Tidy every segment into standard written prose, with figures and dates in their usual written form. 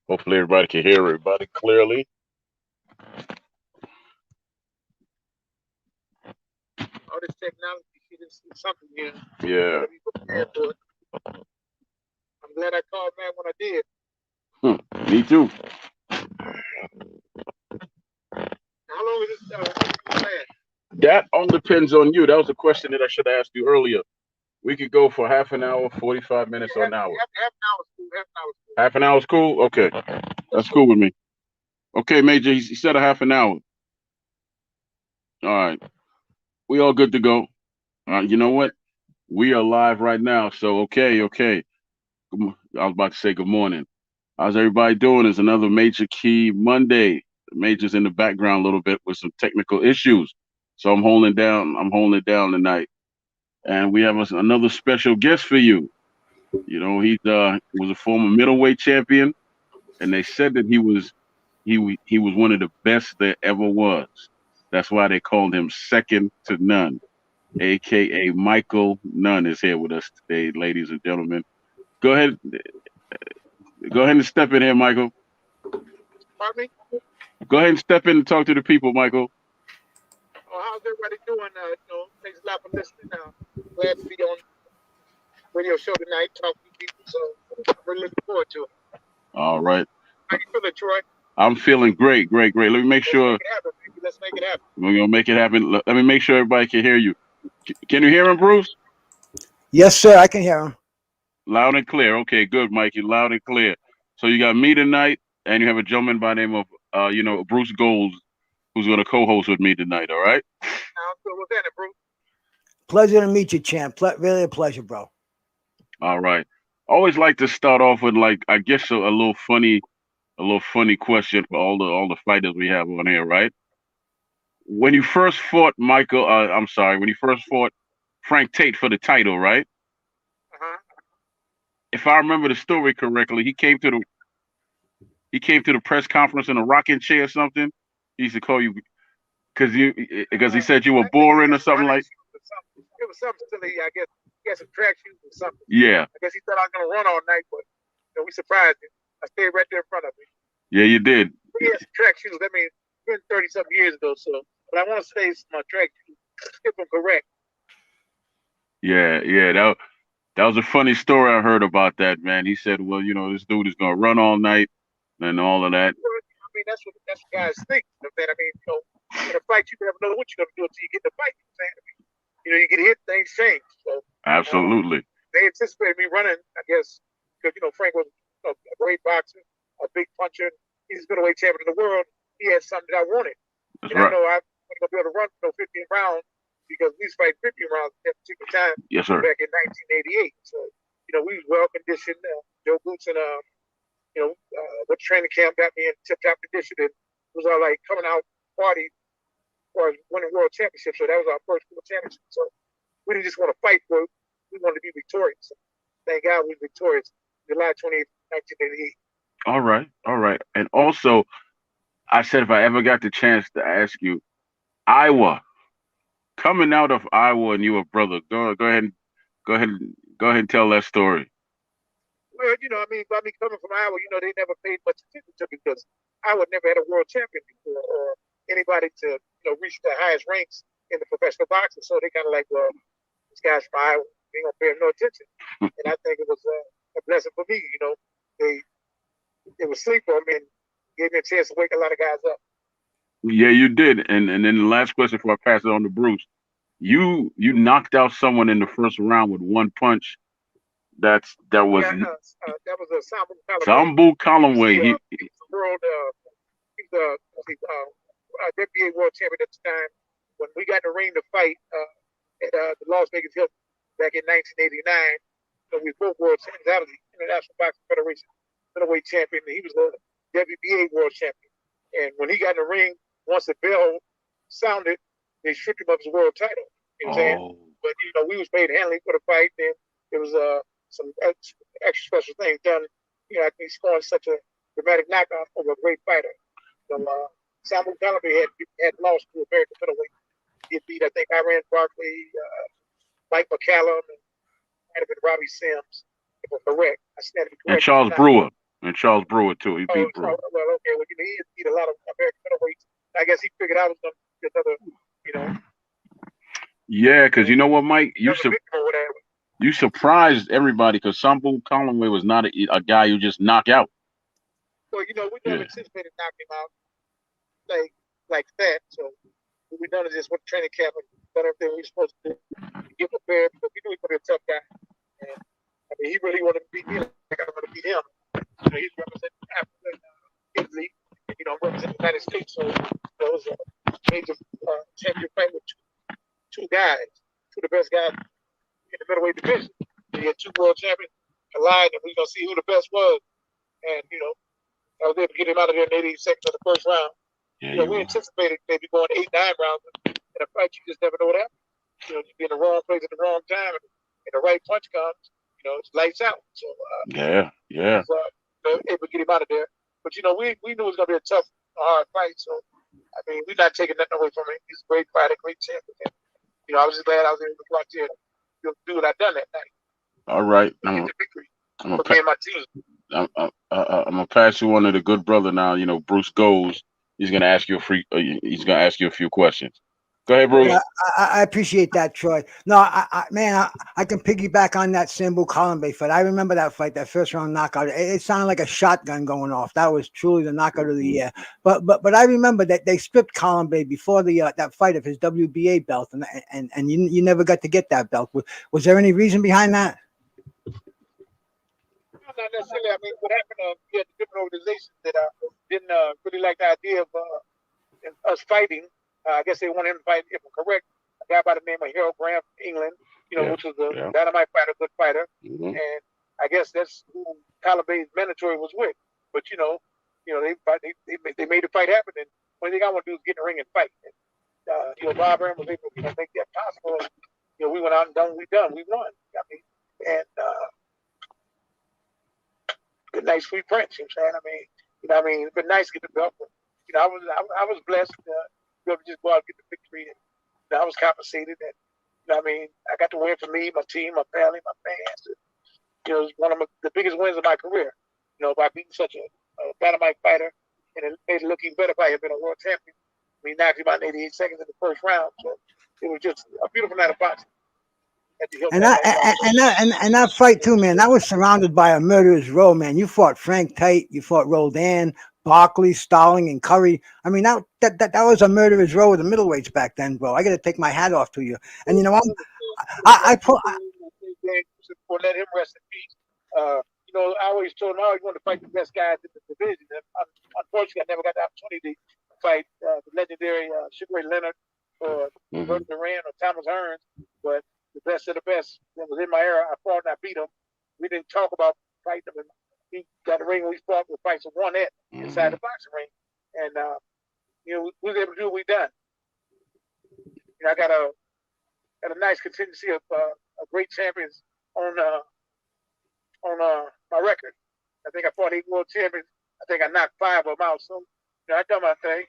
Hopefully everybody can hear everybody clearly. All this technology shit is something here. Yeah. Gotta be prepared for it. I'm glad I called back when I did. Me too. How long is this gonna last? That all depends on you. That was a question that I should have asked you earlier. We could go for half an hour, 45 minutes, or Yeah, an hour. half an hour is cool. Half an hour is cool. Half an hour is cool? Okay. That's cool with me. Okay, Major, he said a half an hour. All right. We all good to go. You know what? We are live right now. So, okay. I was about to say good morning. How's everybody doing? It's another Major Key Monday. The Major's in the background a little bit with some technical issues. So I'm holding it down. I'm holding it down tonight. And we have another special guest for you. You know, he was a former middleweight champion, and they said that he was one of the best there ever was. That's why they called him second to none, aka Michael Nunn is here with us today, ladies and gentlemen. Go ahead, go ahead and step in here, Michael. Pardon me? Go ahead and step in and talk to the people, Michael. Oh, how's everybody doing? Thanks a lot for listening. Glad to be on radio show tonight, talking to people. So I'm really looking forward to it. All right. How you feeling, Troy? I'm feeling great. Let me make Let's sure make it happen, baby. Let's make it happen. we're gonna make it happen. Let me make sure everybody can hear you. Can you hear him, Bruce? Yes, sir. I can hear him. Loud and clear. Okay, good, Mikey. Loud and clear. So you got me tonight, and you have a gentleman by the name of Bruce Gold, who's going to co-host with me tonight. All right. Sounds good. What's that, Bruce? Pleasure to meet you, champ. Really a pleasure, bro. All right. Always like to start off with like I guess a little funny question for all the fighters we have on here, right? When you first fought I'm sorry, when you first fought Frank Tate for the title, right? Uh-huh. If I remember the story correctly, he came to the press conference in a rocking chair or something. He used to call you because he said you were I think he boring or had some something running like. shoes or something. It was something silly. I guess he had some track shoes or something. Yeah, I guess he thought I was gonna run all night, but we surprised him. I stayed right there in front of him. yeah, you did. He had some track shoes. I mean, it's been 30 something years ago, so but I want to say some track shoes. If I'm correct. Yeah. That was a funny story I heard about that man. He said, well, this dude is gonna run all night and all of that. Well, I mean, that's what guys think. You know, man. I mean, in a fight, you never know what you're gonna do until you get in the fight. You know what I'm saying? I mean, you get hit, things change. So Absolutely. they anticipated me running, I guess, because Frank was a great boxer, a big puncher. He's a middleweight champion of the world. He had something that I wanted, That's and I right. know I wasn't gonna be able to run 15 rounds because we was fighting 50 rounds at that particular time Yes, sir. back in 1988. So we was well conditioned. Joe Boots and what training camp got me in tip top condition. And it was all like coming out party or winning world championship. So that was our first world championship. So we didn't just want to fight for it. We wanted to be victorious. So thank God we were victorious July 28th, 1988. All right. And also, I said if I ever got the chance to ask you, Iowa, coming out of Iowa, and you a brother, go ahead, go ahead, go ahead and tell that story. Well, I mean, by me coming from Iowa, they never paid much attention to me because Iowa never had a world champion before or anybody to, reach the highest ranks in the professional boxing. So they kind of like, well, this guy's from Iowa. We ain't gonna pay him no attention. And I think it was a blessing for me. They it was sleep on me and gave me a chance to wake a lot of guys up. Yeah, you did. And then the last question before I pass it on to Bruce, you knocked out someone in the first round with one punch. That was Yeah, that was a Sambo Callaway. Sambu He was Calloway. he was the world he's WBA world champion at the time. When we got in the ring to fight at the Las Vegas Hilton back in 1989, we both world champions. I was the International Boxing Federation middleweight champion, and he was the WBA world champion. And when he got in the ring, once the bell sounded, they stripped him of his world title. You know what I'm saying? Oh, But we was paid handling for the fight, and there was some extra special things done. After he scored such a dramatic knockout over a great fighter. So, Samuel Galloway had lost to American middleweight. He had beat, I think, Iran Barkley, Mike McCallum, and might have been Robbie Sims, if I'm correct. I stand to be and correct. Charles Brewer. And Charles Brewer too. He beat Brewer. Well, okay. Well, he beat a lot of American middleweights. I guess he figured I was going to get another, Yeah, because you know what, Mike, whatever. you surprised everybody because Sambu Conway was not a guy you just knock out. Well, we never anticipated knocking him out like that. So what we done is just went to training camp and done everything we were supposed to do to get prepared because we knew he was going to be a tough guy. And I mean, he really wanted to beat me like I wanted to beat him. He's representing Africa, Italy, I'm representing the United States. So it was a major championship fight with two guys, two of the best guys in the middleweight division. We had two world champions collide, and we were going to see who the best was. And, I was able to get him out of there in 88 seconds of the first round. Yeah, we anticipated maybe going 8-9 rounds in a fight. You just never know what happens. You be in the wrong place at the wrong time, and the right punch comes, it's lights out. So, yeah. Able to get him out of there. But, we knew it was going to be a tough, hard fight. So, I mean, we're not taking nothing away from him. He's a great fighter, great champion. I was just glad I was able to go out there and do what I done that night. All right. I'm gonna pass you one to the good brother now. Bruce Goes. He's gonna ask you a few questions. Go ahead, Bruce. Yeah, I appreciate that, Troy. No, I can piggyback on that Sambu Kalambe fight. I remember that fight, that first round knockout. It sounded like a shotgun going off. That was truly the knockout of the year. But I remember that they stripped Kalambe before that fight of his WBA belt, and you never got to get that belt. Was there any reason behind that? Not necessarily. I mean, what happened? We had different organizations that didn't really like the idea of us fighting. I guess they wanted him to fight, if I'm correct, a guy by the name of Harold Graham from England, which was a dynamite fighter, good fighter. Mm-hmm. And I guess that's who Kalambe's mandatory was with. But they made the fight happen. And the only thing I want to do is get in the ring and fight. And, Bob Arum was able to make that possible. And, we went out and done what we done. We won. I mean, and good nice sweet prints. You know what I'm saying? It's been nice to get the belt. But, I was blessed to be able to just go out and get the victory. And I was compensated. And I got to win for me, my team, my family, my fans. It was one of the biggest wins of my career. By beating such a dynamite fighter, and it made it look even better if I had been a world champion. He knocked him out in 88 seconds in the first round. So it was just a beautiful night of boxing. And that fight too, man. That was surrounded by a murderer's row, man. You fought Frank Tate, you fought Roldan, Barkley, Starling, and Curry. I mean, that was a murderer's row of the middleweights back then, bro. I got to take my hat off to you. And I let him rest in peace. I always told him I always wanted to fight the best guys in the division. And unfortunately, I never got the opportunity to fight the legendary Sugar Ray Leonard or Bert Duran or Thomas Hearns, but the best of the best that was in my era. I fought and I beat him. We didn't talk about fighting him. He got the ring when we fought with fights of one at inside the boxing ring. And, we was able to do what we done. I got a nice contingency of great champions on my record. I think I fought 8 world champions. I think I knocked 5 of them out. So, I done my thing.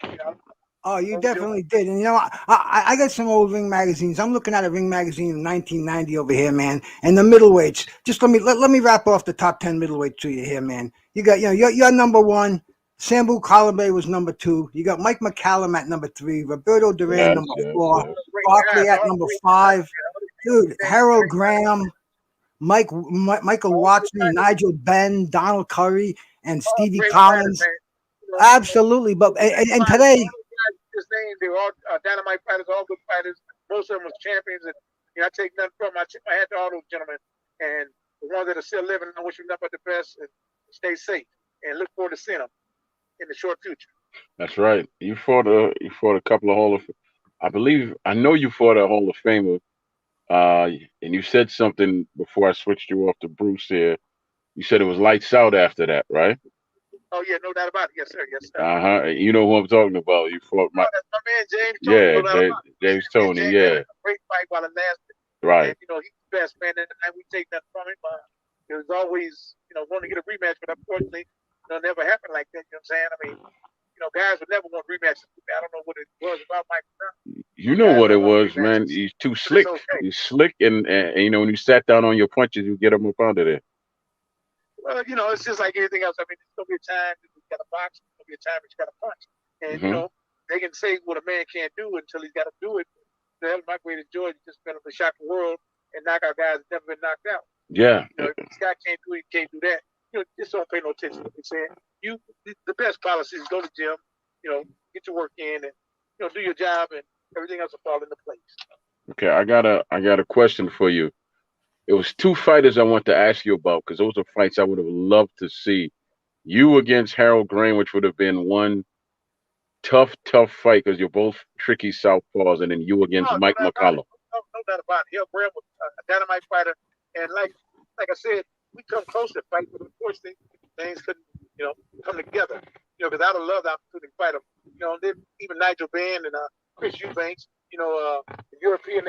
Oh, you definitely did. And, I got some old Ring magazines. I'm looking at a Ring magazine in 1990 over here, man. And the middleweights. Just let me wrap off the top 10 middleweights to you here, man. You got, you're number 1. Sambu Kalambe was number 2. You got Mike McCallum at number 3. Roberto Duran number 4. Barkley at number 5. Dude, Harold Graham, Michael Watson, Nigel Benn, Donald Curry, and Stevie Collins. Absolutely. But and today, they were all dynamite fighters, all good fighters. Most of them was champions, and I take nothing from them. I tip my hat to all those gentlemen, and the ones that are still living. I wish them nothing but the best, and stay safe, and look forward to seeing them in the short future. That's right. You fought a couple of I know you fought a Hall of Famer. And you said something before I switched you off to Bruce here. You said it was lights out after that, right? Oh yeah, no doubt about it. Yes, sir. Yes, sir. You know who I'm talking about. You fought that's my man James Tony. Yeah, James Tony. James yeah. Great fight while it lasted. Right. And, he's the best man, and we take that from him. It was always, wanting to get a rematch, but unfortunately, it never happened like that. You know what I'm saying? I mean, guys would never want rematches. I don't know what it was about Mike. You know what it was, man. He's too slick. Okay. He's slick, and when you sat down on your punches, you get him up out of there. Well, you know, it's just like anything else. I mean, there's gonna be a time that you got to box. There's gonna be a time that you got to punch. And you Hmm. know, they can say what a man can't do until he's got to do it. That was my greatest joy. Just been able to shock the world and knock out guys that never been knocked out. Yeah. You know, if this guy can't do it, he can't do that. You know, just don't pay no attention to what they're saying. You, the best policy is go to the gym. You know, get your work in and do your job, and everything else will fall into place. Okay, I got a question for you. It was two fighters I want to ask you about because those are fights I would have loved to see. You against Harold Green, which would have been one tough fight because you're both tricky southpaws, and then you against No, no Mike doubt about it. McCollum. No doubt about it. Hill Graham was a dynamite fighter, and like I said, we come close to fight, but unfortunately things couldn't come together. Because I'd have loved the opportunity to fight him. Then even Nigel Benn and Chris Eubanks, the European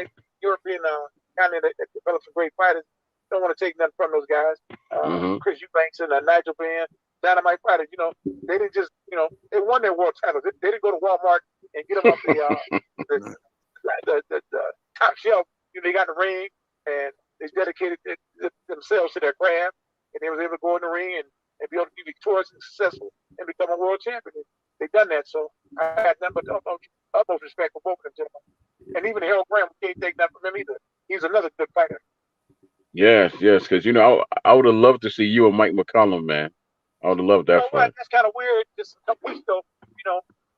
continent that developed some great fighters. Don't want to take nothing from those guys. Hmm. Chris Eubanks and Nigel Benn, dynamite fighters. They didn't just they won their world titles. They didn't go to Walmart and get them up the the top shelf. They got in the ring and they dedicated themselves to their craft, and they was able to go in the ring and be able to be victorious and successful and become a world champion. They've done that, so I had nothing but utmost respect for both of them gentlemen. And even Harold Graham, we can't take that from him either. He's another good fighter. Yes, because I would have loved to see you and Mike McCollum, man. I would have loved You that know what? fight. That's kind of weird. Just a couple weeks ago,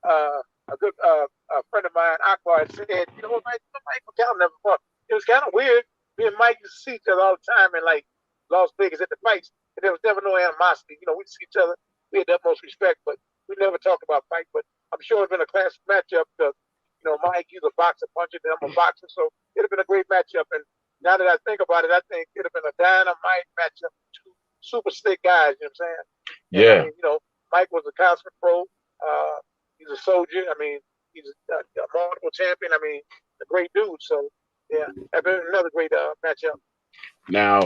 a good a friend of mine, Akbar, said, Mike McCollum never fought. It was kind of weird. Me and Mike used to see each other all the time in like Las Vegas at the fights, and there was never no animosity. We'd see each other. We had the utmost respect, but we never talked about fight. But I'm sure it'd been a classic matchup because Mike, he's a boxer puncher, and I'm a boxer, so it'd have been a great matchup. And now that I think about it, I think it'd have been a dynamite matchup. Two super slick guys, you know what I'm saying? And I Yeah. mean, Mike was a consummate pro. He's a soldier. I mean, he's a multiple champion. I mean, a great dude. So yeah, that'd been another great matchup. Now,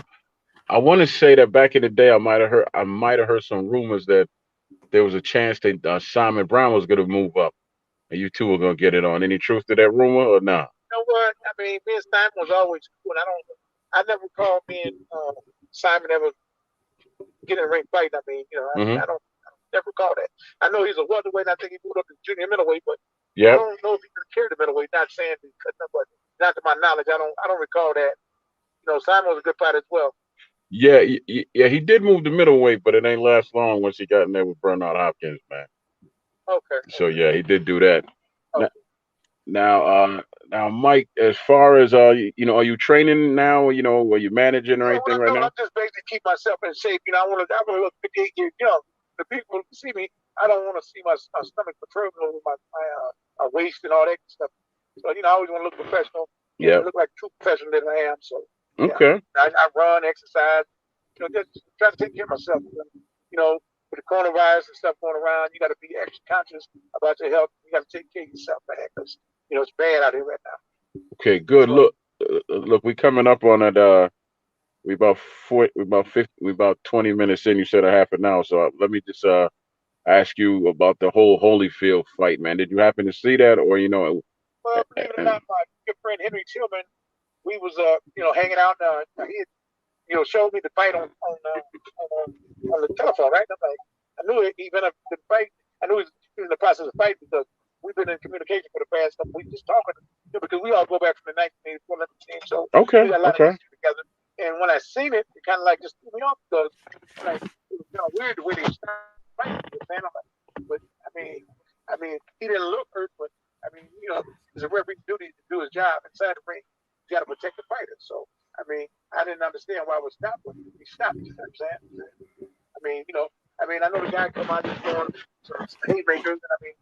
I want to say that back in the day, I might have heard some rumors that there was a chance that Simon Brown was going to move up, and you two were going to get it on. Any truth to that rumor or not? You know what? I mean, me and Simon was always cool. And I never recall me and Simon ever getting a ring fight. I mean, Hmm. I don't never recall that. I know he's a welterweight. I think he moved up to junior middleweight, but I Yep. don't know if he could carry the middleweight. Not saying he couldn't, but not to my knowledge. I don't recall that. Simon was a good fighter as well. Yeah, yeah, he did move to middleweight, but it ain't last long once he got in there with Bernard Hopkins, man. Okay, So okay, yeah, he did do that. Now, okay. now, now, Mike, as far as are you training now? Are you managing or No, anything right I now? just basically keep myself in shape. I want to look 58 years young. The people who see me, I don't want to see my stomach protruding over my waist and all that stuff. So I always want to look professional and Yep. look like a true professional that I am. So yeah, Okay. I run, exercise. Just try to take care of myself. With the coronavirus and stuff going around, you got to be extra conscious about your health. You got to take care of yourself, man, because it's bad out here right now. Okay. Good. So Look, we coming up on it. We about 50, we about 20 minutes in. You said a half an hour, so let me just ask you about the whole Holyfield fight, man. Did you happen to see that, or well, believe it or not, my good friend Henry Tillman, we was hanging out. He had, showed me the fight on the telephone, right? I'm like, I knew he been up to fight. I knew he was in the process of fight because we've been in communication for the past couple weeks, just talking. Because we all go back from the 1984 Olympic team, so we okay, got a lot of okay, history together. And when I seen it, it kind of like just threw me off because like it was kind of weird the way they started fighting. Man, I'm like, but I mean, he didn't look hurt, but I mean, it's a referee's duty to do his job inside the ring. You got to protect the fighter. So I mean, I didn't understand why it was stopped, but he stopped. You know what I'm saying? I know the guy come out just throwing some haymakers, and I mean,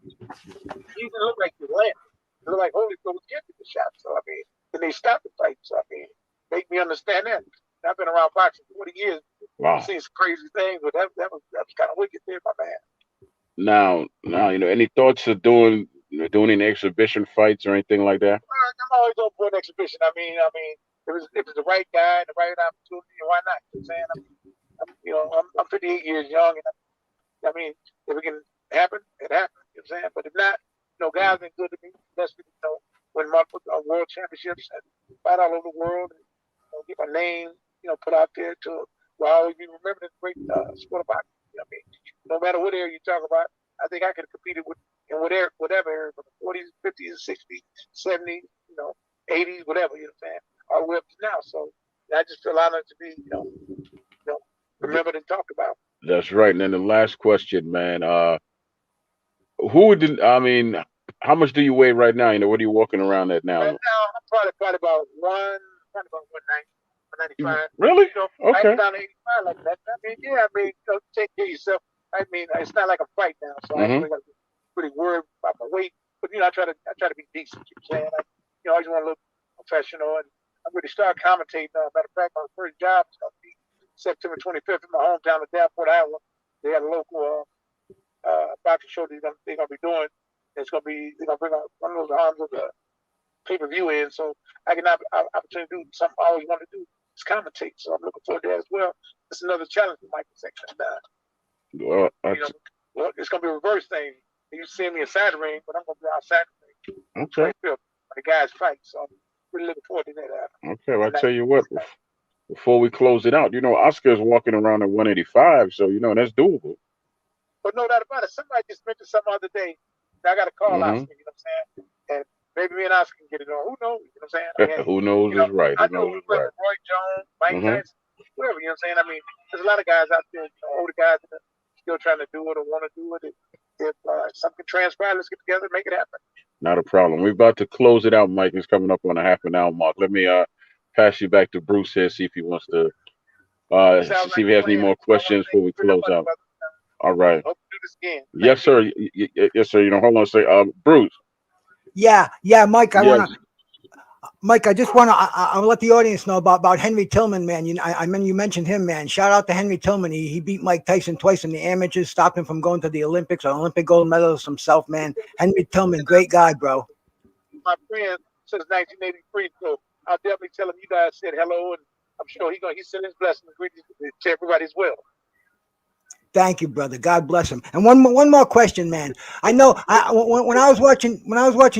he didn't look like he landed. It looked like Holyfield was getting the shot. So I mean, then they stopped the fight. So I mean, make me understand that. I've been around boxing 40 years. I've wow. seen some crazy things, but that was kind of wicked there, my man. Now, any thoughts of doing any exhibition fights or anything like that? I'm always open for an exhibition. If it's the right guy and the right opportunity, why not? You know what I'm saying? I'm 58 years young, and I mean, if it can happen, it happens. You know what I'm saying? But if not, guys been good to me. Best me, win multiple world championships and fight all over the world and get my name, put out there to will always be remembered as a great sport of boxing. You know what I mean, no matter what area you talk about, I think I could have competed with in whatever area, from the 40s, 50s, 60s, 70s, 80s, whatever. You know what I'm saying? All the way up to now. So I just feel honored to be, remembered and talked about. That's right. And then the last question, man. Who did? I mean, how much do you weigh right now? What are you walking around at now? Right now, I'm probably about 195. Really? I Okay. ain't down to 85 like that. I mean, yeah, take care of yourself. I mean, it's not like a fight now, so I ain't really got to be pretty worried about my weight. But I try to be decent. You know what I'm saying? I always want to look professional, and I'm really start commentating. Matter of fact, my first job is going to be September 25th in my hometown of Davenport, Iowa. They have a local boxing show they're gonna be doing. They're gonna bring out one of those arms of the pay-per-view in, so I can have opportunity to do something I always wanted to do, is commentate. So I'm looking forward to that as well. It's another challenge for Michael section. Well, it's gonna be a reverse thing. You see me inside the ring, but I'm gonna be outside the ring. Okay. The guys fight, so I'm really looking forward to that. Okay, well, I tell you what. Before we close it out, Oscar's walking around at 185, so that's doable. But no doubt about it. Somebody just mentioned something other day. I got to call Oscar. You know what I'm saying? And maybe me and Oscar can get it on. Who knows? You know what I'm saying? Who knows is right. I know who's right. Roy Jones, Mike Tyson, whoever. You know what I'm saying? I mean, there's a lot of guys out there, older guys that are still trying to do it or want to do it. If something transpires, let's get together and make it happen. Not a problem. We're about to close it out, Mike. It's coming up on a half an hour mark. Let me pass you back to Bruce here, see if he wants to see if he has any more questions before we close out. All right. Hope to do this again. Yes, sir. Yes, sir. Hold on a second. Bruce. Yeah, Mike. Mike, I just want to. I'll let the audience know about Henry Tillman, man. I mean, you mentioned him, man. Shout out to Henry Tillman. He beat Mike Tyson twice in the amateurs, stopped him from going to the Olympics, an Olympic gold medalist himself, man. Henry Tillman, great guy, bro. My friend since 1983, so I'll definitely tell him you guys said hello, and I'm sure he's sending his blessings and greetings to everybody as well. Thank you, brother. God bless him. And one more question, man. I know when I was watching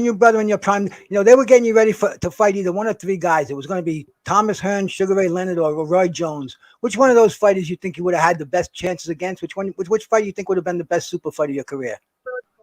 you, brother, in your prime, they were getting you ready to fight either one of three guys. It was going to be Thomas Hearns, Sugar Ray Leonard, or Roy Jones. Which one of those fighters you think you would have had the best chances against? Which fight you think would have been the best super fight of your career?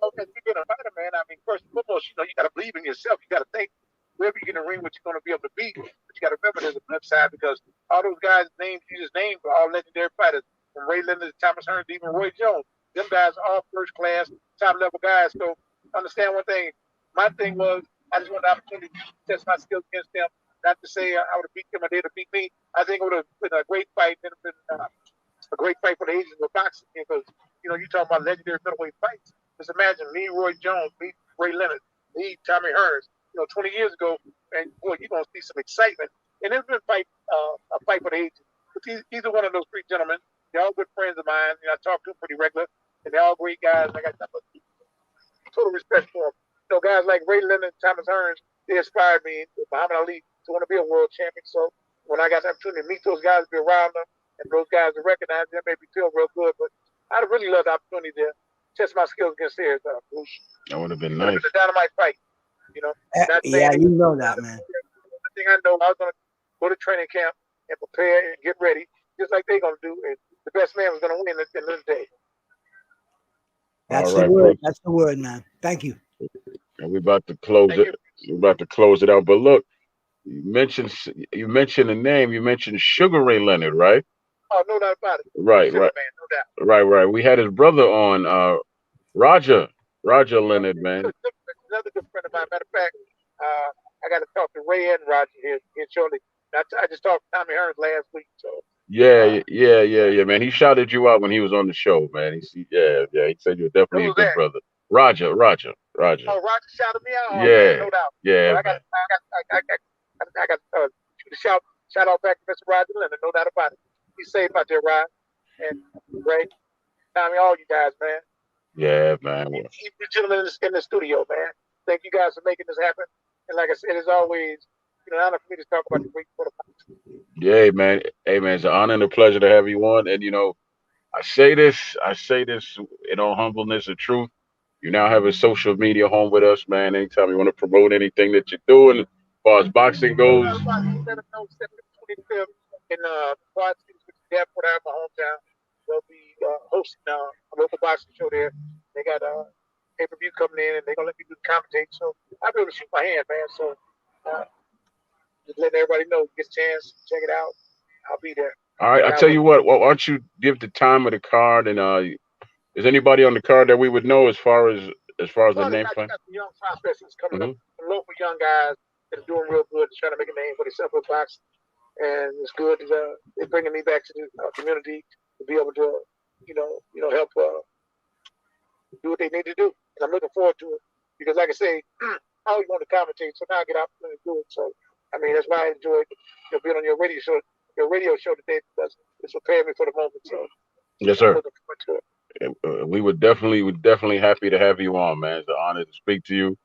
Okay, you're a fighter, man. I mean, first and foremost, you got to believe in yourself. You got to think wherever you get in the ring, what you're going to be able to beat. But you got to remember there's a flip side, because all those guys' names you just named are all legendary fighters. From Ray Leonard, Thomas Hearns, even Roy Jones. Them guys are all first class, top level guys. So understand one thing. My thing was I just wanted the opportunity to test my skills against them. Not to say I would have beat them or they'd have beat me. I think it would have been a great fight. It would have been a great fight for the ages of boxing, because you talking about legendary middleweight fights. Just imagine me, Roy Jones, me, Ray Leonard, me, Tommy Hearns. 20 years ago, and boy, you're gonna see some excitement. And it's been a fight for the ages. But either one of those three gentlemen, they're all good friends of mine. I talk to them pretty regular, and they're all great guys. I got total respect for them. Guys like Ray Leonard and Thomas Hearns, they inspired me with Muhammad Ali to want to be a world champion. So when I got the opportunity to meet those guys, be around them, and those guys to recognize them, made me feel real good. But I'd really love the opportunity to test my skills against theirs. Bruce. That would have been nice. It was a dynamite fight. Yeah, you know that, man. The thing I know, I was going to go to training camp and prepare and get ready, just like they're going to do. And the best man was going to win at the end of the day. That's the word. Bro. That's the word, man. Thank you. And we're about to close it. We're about to close it out. But look, you mentioned a name. You mentioned Sugar Ray Leonard, right? Oh, no doubt about it. Right, Sugar right. Man, no doubt. Right. We had his brother on, Roger Leonard, man. Another good friend of mine. Matter of fact, I got to talk to Ray and Roger here shortly. I just talked to Tommy Hearns last week. So yeah, man. He shouted you out when he was on the show, man. He said you're definitely a good brother. Roger. Oh, Roger shouted me out. Yeah, no doubt. Yeah, I got to shout out back to Mr. Roger Leonard. No doubt about it. He's safe out there, Rod and Ray, Tommy, all you guys, man. Yeah, man. You gentlemen in the studio, man. Thank you guys for making this happen. And like I said, it's always an honor for me to talk about the great sport of boxing. Yeah, man. Hey, man, it's an honor and a pleasure to have you on. And I say this in all humbleness and truth. You now have a social media home with us, man. Anytime you want to promote anything that you're doing as far as boxing goes. Let them know 25th in Quad Cities, Davenport, boxing show there. They got pay-per-view coming in, and they're gonna let me do the commentate. So I'll be able to shoot my hand, man. So just letting everybody know, get a chance, check it out. I'll be there. All right, I tell you what. Why don't you give the time of the card, and is anybody on the card that we would know as far as the name? You got the young prospects that's coming up, the local young guys that are doing real good, trying to make a name for themselves with boxing, and it's good. They're bringing me back to the community to be able to, help do what they need to do, and I'm looking forward to it because, like I say, I always want to commentate, so now I get out and do it. So, I mean, that's why I enjoy being on your radio show today because it's preparing me for the moment. So, yes, sir. I'm looking forward to it. We would definitely happy to have you on, man. It's an honor to speak to you.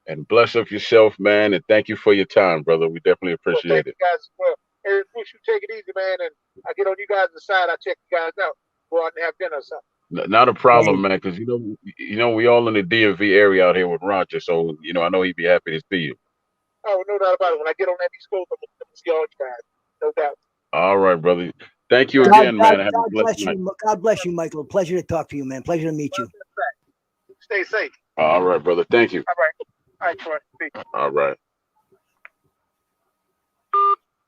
And bless up yourself, man. And thank you for your time, brother. We definitely appreciate it. You guys as well. Hey, Bruce, you take it easy, man. And I get on you guys' side. I check you guys out. Go out and have dinner or something. Not a problem, man. Because we all in the DMV area out here with Roger. So I know he'd be happy to see you. Oh, no doubt about it. When I get on that East Coast, I'm going to see all you guys. No doubt. All right, brother. Thank you again, man. Have a blessed night. God bless you, Michael. Pleasure to talk to you, man. Pleasure to meet you. Stay safe. All right, brother. Thank you. All right. All right, Troy. Peace. All right.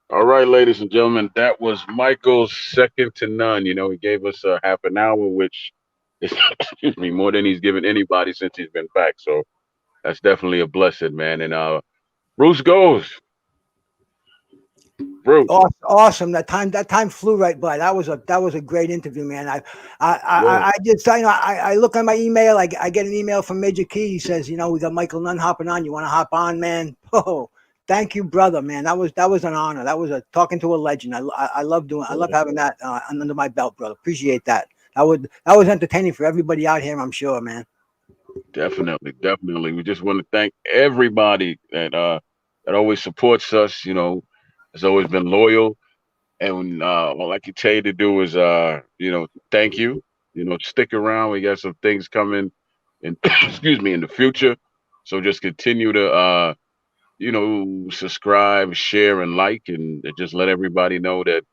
All right, ladies and gentlemen, that was Michael's second to none. He gave us a half an hour, which is, excuse me, more than he's given anybody since he's been back. So that's definitely a blessing, man. And Bruce goes. Bruce. Awesome. That time flew right by. That was a great interview, man. I just I look at my email. I get an email from Major Key. He says, we got Michael Nunn hopping on. You want to hop on, man? Oh, thank you, brother, man. That was an honor. That was talking to a legend. I love having that under my belt, brother. Appreciate that. That was entertaining for everybody out here, I'm sure, man. Definitely. We just want to thank everybody that always supports us. Has always been loyal. And all I can tell you to do is, thank you. Stick around. We got some things coming in, excuse me, in the future. So just continue to, subscribe, share, and like, and just let everybody know that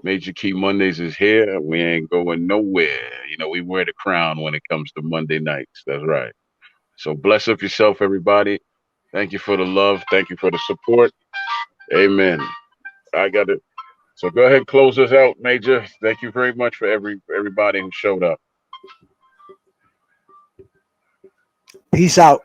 Major Key Mondays is here. We ain't going nowhere. We wear the crown when it comes to Monday nights. That's right. So bless up yourself, everybody. Thank you for the love. Thank you for the support. Amen. I got it. So go ahead, close us out, Major. Thank you very much for everybody who showed up. Peace out.